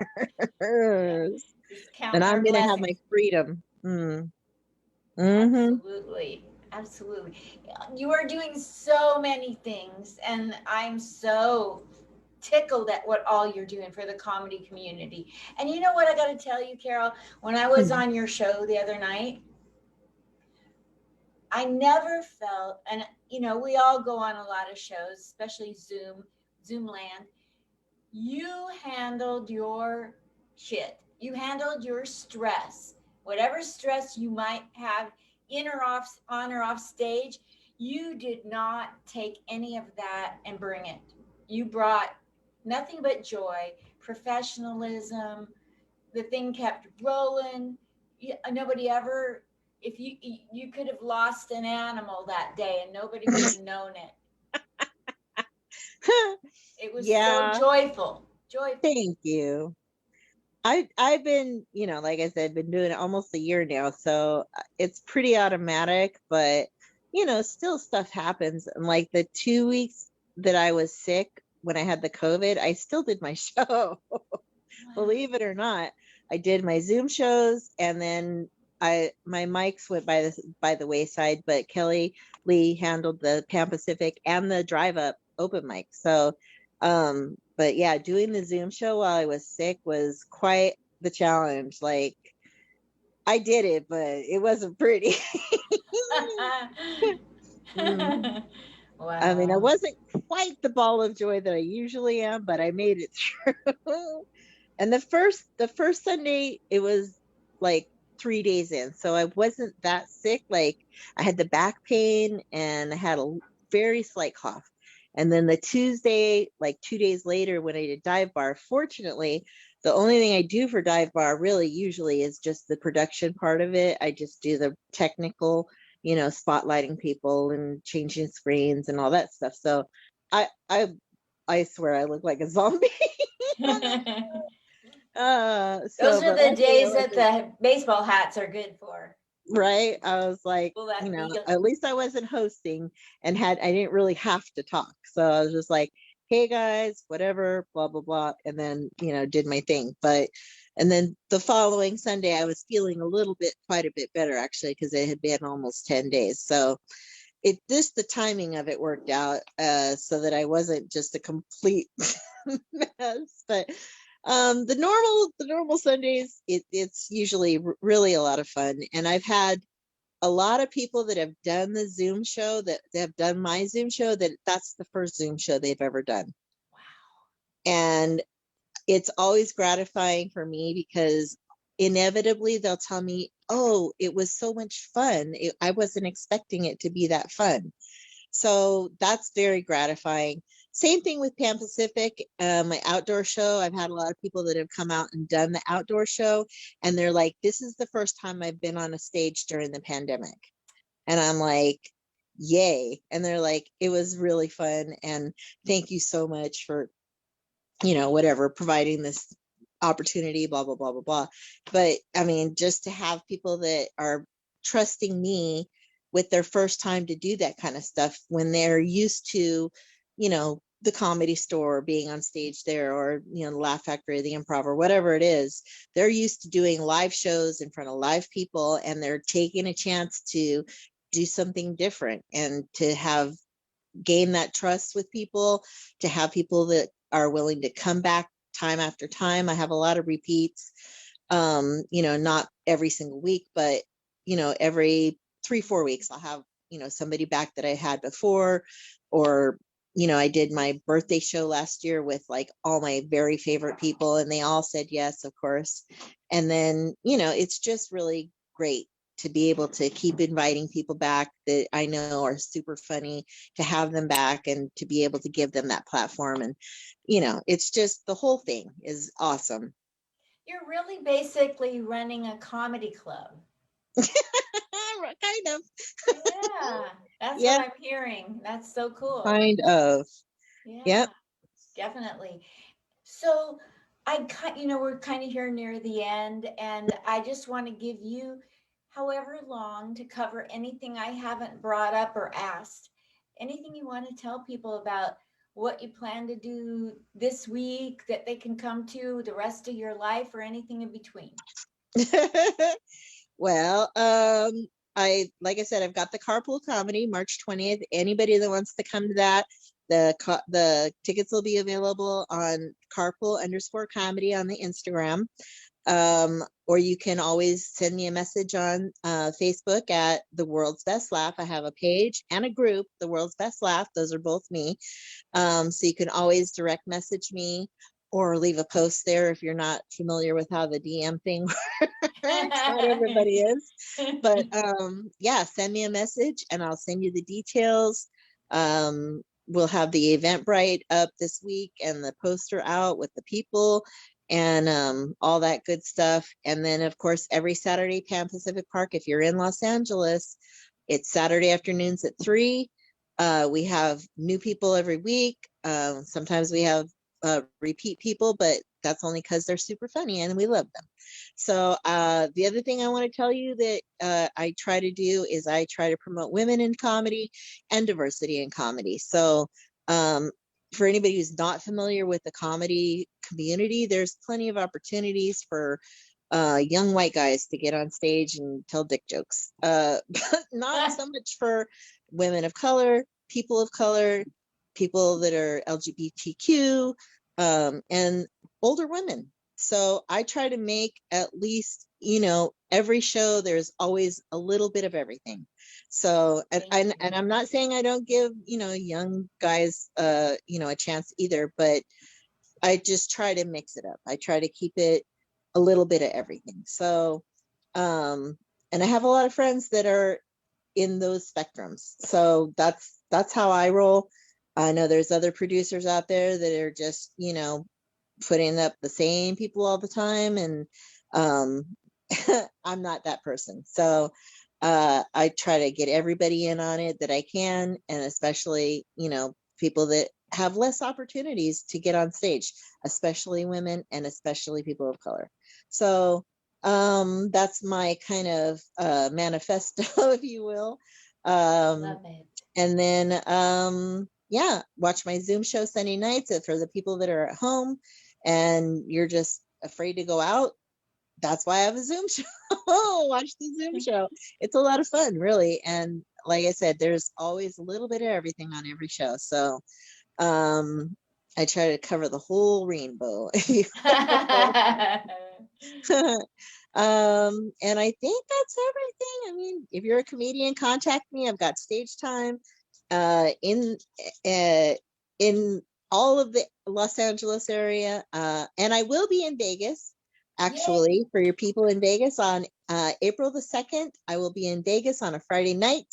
Yeah. Just And counting I'm our going to have my blessings. freedom. Mm-hmm. Absolutely. Absolutely. You are doing so many things, and I'm so tickled at what all you're doing for the comedy community. And you know what I got to tell you, Carol? When I was on your show the other night, I never felt, and we all go on a lot of shows, especially Zoom land. You handled your shit. You handled your stress, whatever stress you might have in or off, on or off stage. You did not take any of that and bring it. You brought nothing but joy, professionalism. The thing kept rolling. Nobody ever, if you could have lost an animal that day and nobody would have known it. It was so Yeah. joyful, joyful. Thank you. I've been, like I said, been doing it almost a year now, so it's pretty automatic, but still stuff happens. And like the 2 weeks that I was sick when I had the COVID, I still did my show. Wow. Believe it or not, I did my Zoom shows, and then I my mics went by the wayside, but Kelly Lee handled the Pan Pacific and the drive up open mic. So but yeah, doing the Zoom show while I was sick was quite the challenge. Like I did it, but it wasn't pretty. Mm. I mean, I Wow. wasn't quite the ball of joy that I usually am, but I made it through. And the first Sunday, it was like 3 days in. So I wasn't that sick. Like I had the back pain and I had a very slight cough. And then the Tuesday, like 2 days later, when I did dive bar, fortunately, the only thing I do for dive bar really usually is just the production part of it. I just do the technical, spotlighting people and changing screens and all that stuff. So I I I swear I look like a zombie. Those are But the luckily I days that wasn't, the baseball hats are good for. right. I was like, Will that be? at least I wasn't hosting and I didn't really have to talk. So I was just like, hey guys, whatever, blah, blah, blah. And then, did my thing. And then the following Sunday, I was feeling quite a bit better actually, because it had been almost 10 days. So the timing of it worked out so that I wasn't just a complete mess. But the normal Sundays, it's usually really a lot of fun. And I've had a lot of people that have done the Zoom show that have done my Zoom show that's the first Zoom show they've ever done. Wow. And it's always gratifying for me because inevitably they'll tell me, oh, it was so much fun. I wasn't expecting it to be that fun. So that's very gratifying. Same thing with Pan Pacific, my outdoor show. I've had a lot of people that have come out and done the outdoor show, and they're like, this is the first time I've been on a stage during the pandemic. And I'm like, yay. And they're like, it was really fun. And thank you so much for, whatever, providing this opportunity, blah, blah, blah, blah, blah. But I mean, just to have people that are trusting me with their first time to do that kind of stuff when they're used to, the Comedy Store, being on stage there, or the Laugh Factory, the Improv, or whatever it is, they're used to doing live shows in front of live people, and they're taking a chance to do something different and to have gain that trust with people, to have people that are willing to come back time after time. I have a lot of repeats, not every single week, but, every 3-4 weeks, I'll have, somebody back that I had before, or, I did my birthday show last year with like all my very favorite people, and they all said yes, of course. And then, it's just really great to be able to keep inviting people back that I know are super funny, to have them back and to be able to give them that platform. And, it's just, the whole thing is awesome. You're really basically running a comedy club. Kind of. Yeah, that's what Yeah, I'm hearing. That's so cool. kind of. Yeah, Yep. definitely. So we're kind of here near the end, and I just want to give you however long to cover anything I haven't brought up or asked. Anything you want to tell people about what you plan to do this week that they can come to the rest of your life, or anything in between? Well, like I said, I've got the Carpool Comedy March 20th. Anybody that wants to come to that, the tickets will be available on Carpool_comedy on the Instagram. Or you can always send me a message on Facebook at The World's Best Laugh. I have a page and a group, The World's Best Laugh. Those are both me. So you can always direct message me or leave a post there if you're not familiar with how the DM thing works. Not everybody is. But yeah, send me a message and I'll send you the details. We'll have the Eventbrite up this week and the poster out with the people and all that good stuff. And then, of course, every Saturday, Pan Pacific Park, if you're in Los Angeles, it's Saturday afternoons at 3. We have new people every week. Sometimes we have repeat people, but that's only because they're super funny and we love them. So the other thing I want to tell you that I try to do is I try to promote women in comedy and diversity in comedy. So for anybody who's not familiar with the comedy community, there's plenty of opportunities for young white guys to get on stage and tell dick jokes. But not so much for women of color, people that are LGBTQ, and older women. So I try to make at least, every show, there's always a little bit of everything. So, and I'm not saying I don't give, young guys, a chance either, but I just try to mix it up. I try to keep it a little bit of everything. So, and I have a lot of friends that are in those spectrums. So that's how I roll. I know there's other producers out there that are just, putting up the same people all the time. And I'm not that person. So I try to get everybody in on it that I can. And especially, people that have less opportunities to get on stage, especially women and especially people of color. So that's my kind of manifesto, if you will. Love it. And then yeah, watch my Zoom show Sunday nights. For the people that are at home and you're just afraid to go out, that's why I have a Zoom show. Watch the Zoom show. It's a lot of fun, really. And like I said, there's always a little bit of everything on every show. So I try to cover the whole rainbow. And I think that's everything. I mean, if you're a comedian, contact me. I've got stage time in all of the Los Angeles area, and I will be in Vegas. Actually, for your people in Vegas on April the 2nd, I will be in Vegas on a Friday night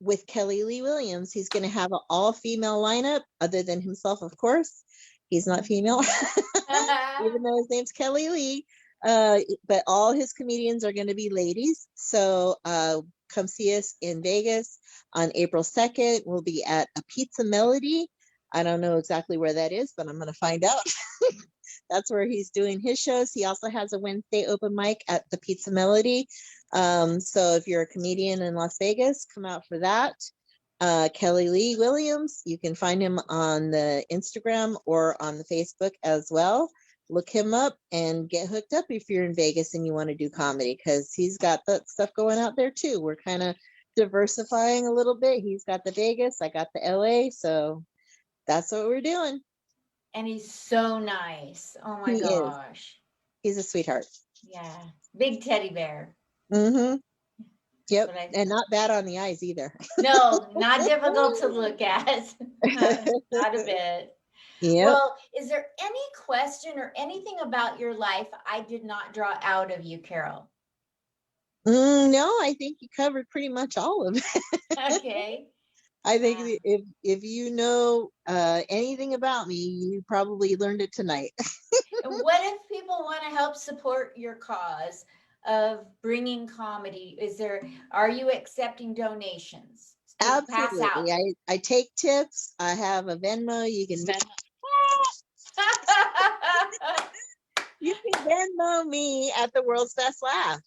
with Kelly Lee Williams. He's going to have an all-female lineup, other than himself, of course. He's not female, even though his name's Kelly Lee. But all his comedians are going to be ladies. So come see us in Vegas on April 2nd. We'll be at a Pizza Melody. I don't know exactly where that is, but I'm going to find out. That's where he's doing his shows. He also has a Wednesday open mic at the Pizza Melody. So if you're a comedian in Las Vegas, come out for that. Kelly Lee Williams, you can find him on the Instagram or on the Facebook as well. Look him up and get hooked up if you're in Vegas and you want to do comedy, because he's got that stuff going out there too. We're kind of diversifying a little bit. He's got the Vegas, I got the LA, so that's what we're doing. And he's so nice. Oh my He is. gosh. He's a sweetheart. Yeah. Big teddy bear. Mm-hmm. That's Yep. what I And not bad on the eyes either. No, not difficult to look at. Not a bit. Yep. Well, is there any question or anything about your life I did not draw out of you, Carol? No, I think you covered pretty much all of it. Okay. I think Uh, if you know anything about me, you probably learned it tonight. and what if people want to help support your cause of bringing comedy? Are you accepting donations to pass Absolutely. out? I take tips. I have a Venmo. You can Venmo me at the world's best laugh.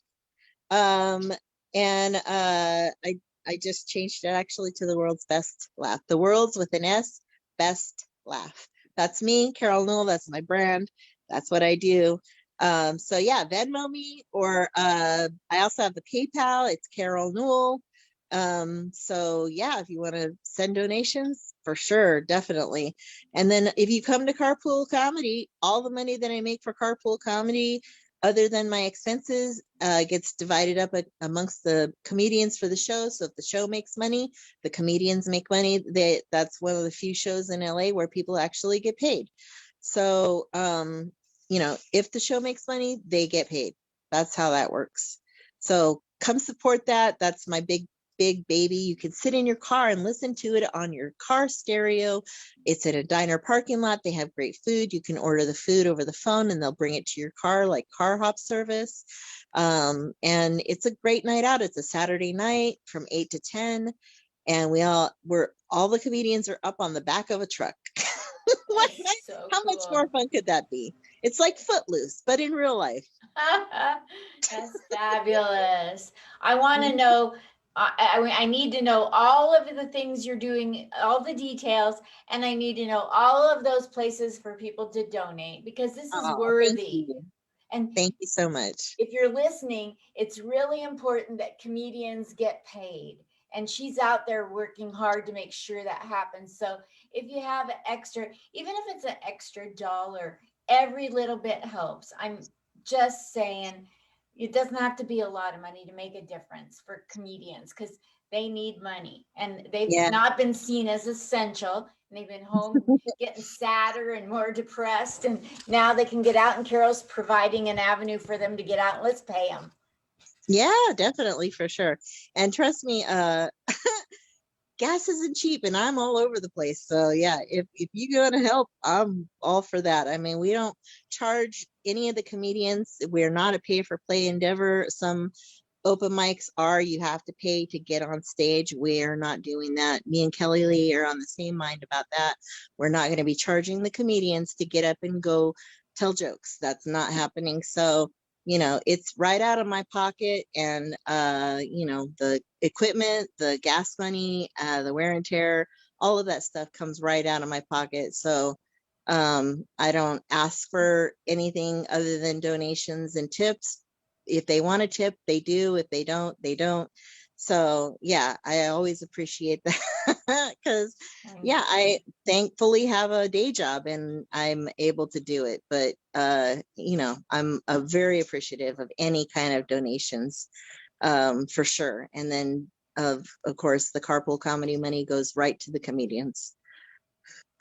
Um, and I just changed it actually to the world's best laugh. The world's with an S, best laugh. That's me, Carol Newell. That's my brand. That's what I do. So yeah, Venmo me, or I also have the PayPal. It's Carol Newell. So yeah, if you want to send donations, for sure, definitely. And then if you come to Carpool Comedy, all the money that I make for Carpool Comedy, other than my expenses, gets divided up amongst the comedians for the show. So if the show makes money, the comedians make money. That's one of the few shows in LA where people actually get paid. So if the show makes money, they get paid. That's how that works. So come support that. That's my big baby. You can sit in your car and listen to it on your car stereo. It's in a diner parking lot. They have great food. You can order the food over the phone and they'll bring it to your car like car hop service. And it's a great night out. It's a Saturday night from 8 to 10. And all the comedians are up on the back of a truck. That's so How much more cool. fun could that be? It's like Footloose, but in real life. That's fabulous. I want to know. I need to know all of the things you're doing, all the details, and I need to know all of those places for people to donate because this is Oh, thank worthy. you. And Thank you so much. if you're listening, it's really important that comedians get paid. And she's out there working hard to make sure that happens. So if you have an extra, even if it's an extra dollar, every little bit helps. I'm just saying it doesn't have to be a lot of money to make a difference for comedians because they need money and they've Yeah. not been seen as essential. And they've been home getting sadder and more depressed. And now they can get out, and Carol's providing an avenue for them to get out. Let's pay them. Yeah, definitely, for sure. And trust me, gas isn't cheap and I'm all over the place. So yeah, if you go to help, I'm all for that. I mean, we don't charge any of the comedians. We're not a pay for play endeavor. Some open mics are, you have to pay to get on stage. We're not doing that. Me and Kelly Lee are on the same mind about that. We're not going to be charging the comedians to get up and go tell jokes. That's not happening. So it's right out of my pocket, and the equipment, the gas money, the wear and tear, all of that stuff comes right out of my pocket. So I don't ask for anything other than donations and tips. If they want a tip, they do. If they don't, they don't. So yeah, I always appreciate that because I thankfully have a day job and I'm able to do it. But I'm very appreciative of any kind of donations, for sure. And then of course the carpool comedy money goes right to the comedians.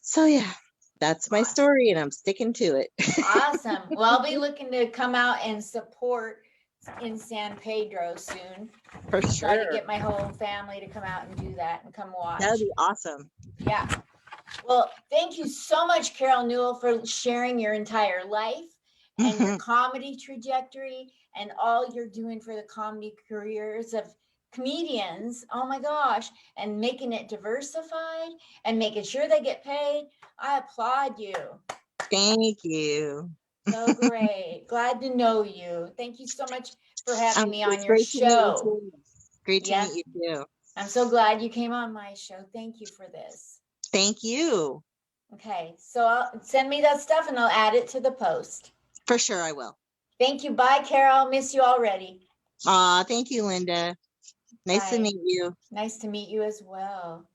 So yeah, that's my story and I'm sticking to it. Awesome. Well, I'll be looking to come out and support in San Pedro soon. For Try to sure. get my whole family to come out and do that and come watch. That'd be awesome. Yeah. Well, thank you so much, Carol Newell, for sharing your entire life and your comedy trajectory and all you're doing for the comedy careers of comedians. Oh my gosh. And making it diversified and making sure they get paid. I applaud you. Thank you. So great. Glad to know you. Thank you so much for having me on your great to meet you show. too. Great to meet you too. I'm so glad you came on my show. Thank you for this. Thank you. Okay, so send me that stuff and I'll add it to the post. For sure, I will. Thank you. Bye, Carol. Miss you already. Thank you, Linda. Nice to meet you. Nice to meet you as well.